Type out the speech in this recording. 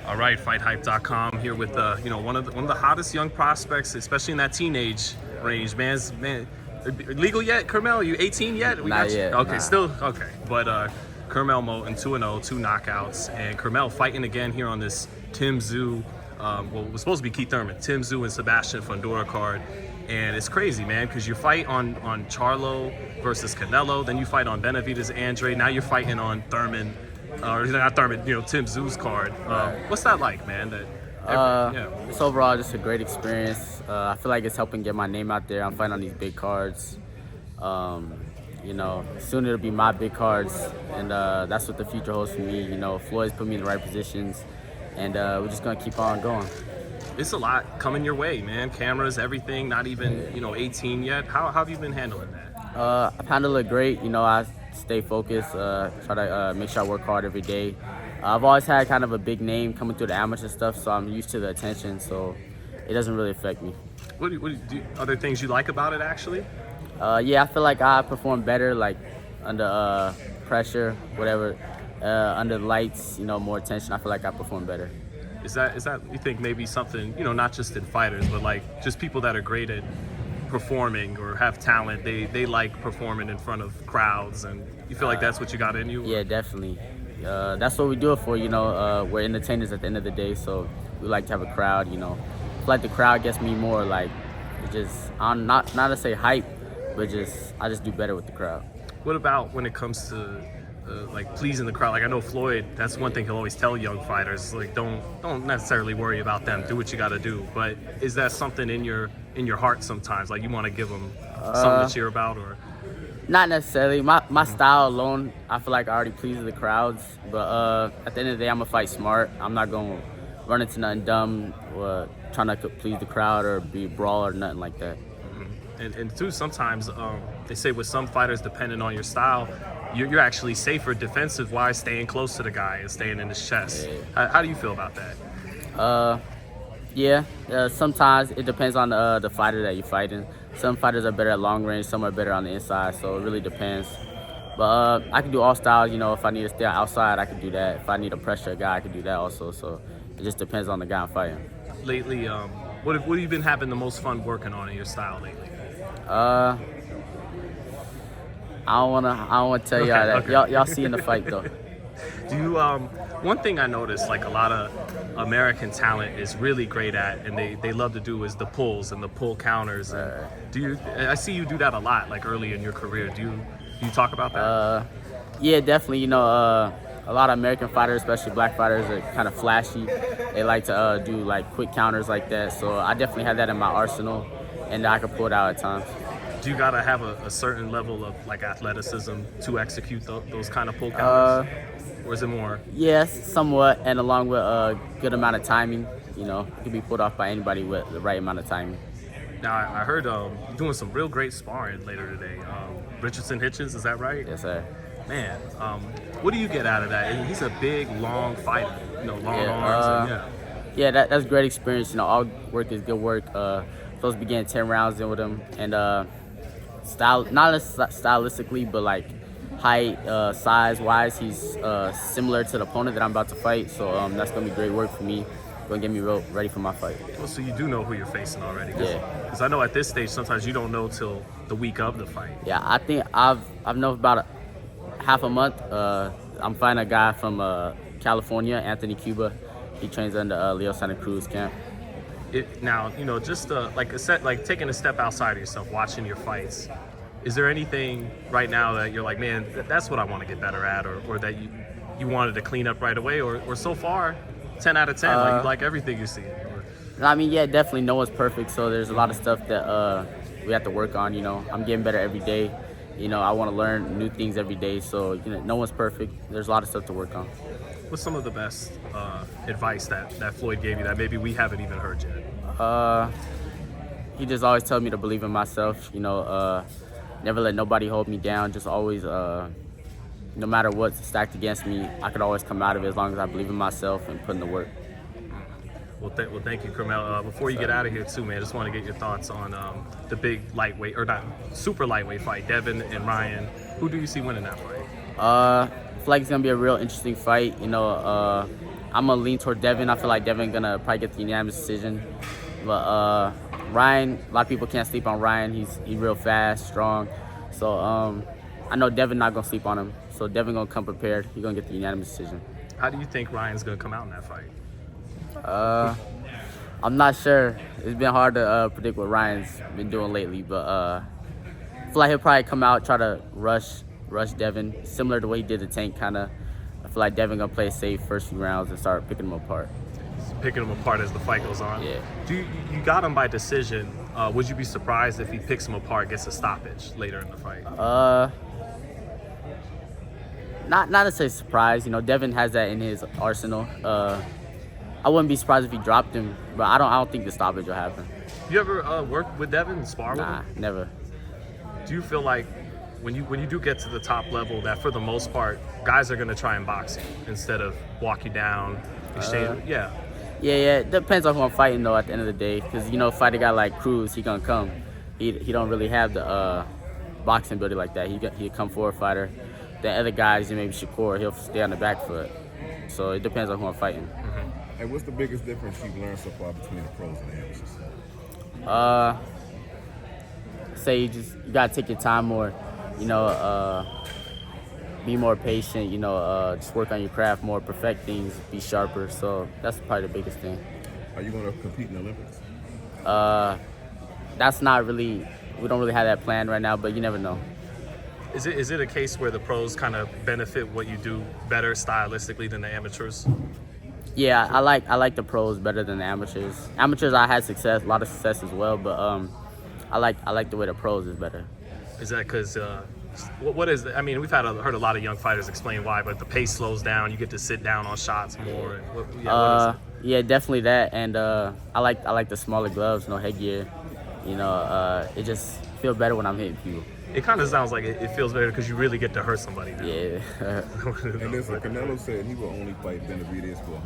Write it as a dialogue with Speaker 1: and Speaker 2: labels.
Speaker 1: All right, FightHype.com here with one of the hottest young prospects, especially in that teenage range. Man, legal yet, Curmel? Are you 18 yet?
Speaker 2: Not yet.
Speaker 1: Okay,
Speaker 2: nah.
Speaker 1: Still okay. But Curmel Moton 2-0, 2 knockouts, and Curmel fighting again here on this Tim Tszyu. Well, it was supposed to be Keith Thurman, Tim Tszyu and Sebastian Fundora card. And it's crazy, man, because you fight on Charlo versus Canelo, then you fight on Benavidez Andre, now you're fighting on Thurman, or not Thurman, Tim Tszyu's card. What's that like, man?
Speaker 2: It's overall just a great experience. I feel like it's helping get my name out there. I'm fighting on these big cards. Soon it'll be my big cards, and that's what the future holds for me. Floyd's put me in the right positions, and we're just gonna keep on going.
Speaker 1: It's a lot coming your way, man. Cameras, everything, not even, 18 yet. How have you been handling that?
Speaker 2: I've handled it great. I stay focused, try to make sure I work hard every day. I've always had kind of a big name coming through the amateur stuff, so I'm used to the attention, so it doesn't really affect me.
Speaker 1: Are there things you like about it, actually?
Speaker 2: Yeah, I feel like I perform better, like under pressure, whatever, under the lights, more attention. I feel like I perform better.
Speaker 1: Is that you think maybe something, not just in fighters, but like just people that are great at performing or have talent, they like performing in front of crowds, and you feel like that's what you got in you?
Speaker 2: Yeah, definitely. That's what we do it for, we're entertainers at the end of the day, so we like to have a crowd, I feel like the crowd gets me more, like, I'm not to say hype, but I just do better with the crowd.
Speaker 1: What about when it comes to like pleasing the crowd? Like I know Floyd, that's one thing he'll always tell young fighters, like don't necessarily worry about them, do what you got to do. But is that something in your heart sometimes, like you want to give them something to cheer about? Or
Speaker 2: not necessarily. My style alone, I feel like I already pleases the crowds, but at the end of the day, I'm gonna fight smart. I'm not gonna run into nothing dumb or trying to please the crowd or be a brawl or nothing like that.
Speaker 1: And too, sometimes they say with some fighters, depending on your style, you're actually safer defensive-wise staying close to the guy and staying in his chest.
Speaker 2: Yeah.
Speaker 1: How do you feel about that?
Speaker 2: Sometimes it depends on the fighter that you're fighting. Some fighters are better at long range, some are better on the inside, so it really depends. But I can do all styles, if I need to stay outside, I can do that. If I need to pressure a guy, I can do that also, so it just depends on the guy I'm fighting.
Speaker 1: Lately, what have you been having the most fun working on in your style lately?
Speaker 2: I don't wanna tell y'all that.
Speaker 1: Okay.
Speaker 2: Y'all see in the fight though.
Speaker 1: Do you one thing I noticed, like a lot of American talent is really great at, and they love to do, is the pulls and the pull counters. And I see you do that a lot, like early in your career. Do you talk about that?
Speaker 2: Yeah, definitely. A lot of American fighters, especially black fighters, are kind of flashy. They like to do like quick counters like that. So I definitely have that in my arsenal, and I can pull it out at times.
Speaker 1: Do you gotta have a certain level of like athleticism to execute those kind of pull counters, or is it more?
Speaker 2: Yes, somewhat, and along with a good amount of timing. It can be pulled off by anybody with the right amount of timing.
Speaker 1: Now I heard you're doing some real great sparring later today. Richardson Hitchens, is that right?
Speaker 2: Yes, sir.
Speaker 1: Man, what do you get out of that? He's a big, long fighter. Long arms.
Speaker 2: Yeah, that's great experience. All work is good work. Supposed to be getting 10 rounds in with him, and not stylistically, but like height, size-wise, he's similar to the opponent that I'm about to fight. So that's gonna be great work for me. Gonna get me ready for my fight.
Speaker 1: Well, so you do know who you're facing already?
Speaker 2: Yeah.
Speaker 1: Because I know at this stage sometimes you don't know till the week of the fight.
Speaker 2: Yeah, I think I've known about half a month. I'm fighting a guy from California, Anthony Cuba. He trains under Leo Santa Cruz camp.
Speaker 1: Now, just like taking a step outside of yourself, watching your fights, is there anything right now that you're like, man, that's what I want to get better at, or that you wanted to clean up right away, or so far, 10 out of 10, like you like everything you see?
Speaker 2: I mean, yeah, definitely no one's perfect, so there's a lot of stuff that we have to work on. I'm getting better every day. I want to learn new things every day, so no one's perfect. There's a lot of stuff to work on.
Speaker 1: What's some of the best advice that Floyd gave you that maybe we haven't even heard yet?
Speaker 2: He just always told me to believe in myself. Never let nobody hold me down. Just always, no matter what's stacked against me, I could always come out of it as long as I believe in myself and put in the work.
Speaker 1: Well, thank you, Curmel. Before you get out of here, too, man, I just want to get your thoughts on the big lightweight, or not super lightweight fight, Devin and Ryan. Who do you see winning that fight?
Speaker 2: I feel like it's gonna be a real interesting fight. I'm gonna lean toward Devin. I feel like Devin gonna probably get the unanimous decision. But Ryan, a lot of people can't sleep on Ryan. He's real fast, strong. So I know Devin not gonna sleep on him. So Devin gonna come prepared. He's gonna get the unanimous decision.
Speaker 1: How do you think Ryan's gonna come out in that fight?
Speaker 2: I'm not sure. It's been hard to predict what Ryan's been doing lately, but I feel like he'll probably come out, try to rush Devin, similar to what he did to Tank, kind of. I feel like Devin gonna play it safe first few rounds and start picking him apart.
Speaker 1: Picking him apart as the fight goes on.
Speaker 2: Yeah.
Speaker 1: You got him by decision. Would you be surprised if he picks him apart, gets a stoppage later in the fight?
Speaker 2: Not to say surprised. You know, Devin has that in his arsenal. I wouldn't be surprised if he dropped him, but I don't think the stoppage will happen.
Speaker 1: You ever work with Devin, spar with him?
Speaker 2: Nah, never.
Speaker 1: Do you feel like when you do get to the top level that for the most part guys are gonna try and box you instead of walk you down, exchange? Yeah.
Speaker 2: Yeah. It depends on who I'm fighting though. At the end of the day, because you know, fight a guy like Cruz, he gonna come. He don't really have the boxing ability like that. He come forward fighter. The other guys, maybe Shakur, he'll stay on the back foot. So it depends on who I'm fighting.
Speaker 3: Hey, what's the biggest difference you've learned so far between the pros and the amateurs?
Speaker 2: Say you gotta take your time more. You know, be more patient. You know, just work on your craft more, perfect things, be sharper. So that's probably the biggest thing.
Speaker 3: Are you going to compete in the Olympics?
Speaker 2: That's not really. We don't really have that plan right now, but you never know.
Speaker 1: Is it a case where the pros kind of benefit what you do better stylistically than the amateurs?
Speaker 2: Yeah, I like the pros better than the amateurs. Amateurs, I had a lot of success as well, but I like the way the pros is better.
Speaker 1: Is that because what is? I mean, we've heard a lot of young fighters explain why, but the pace slows down. You get to sit down on shots more. And what is it?
Speaker 2: Yeah, definitely that, and I like the smaller gloves, no headgear. You know, it just feels better when I'm hitting people.
Speaker 1: It kind of sounds like it feels better because you really get to hurt somebody now.
Speaker 2: Yeah.
Speaker 3: And listen, Canelo said he will only fight Benavidez for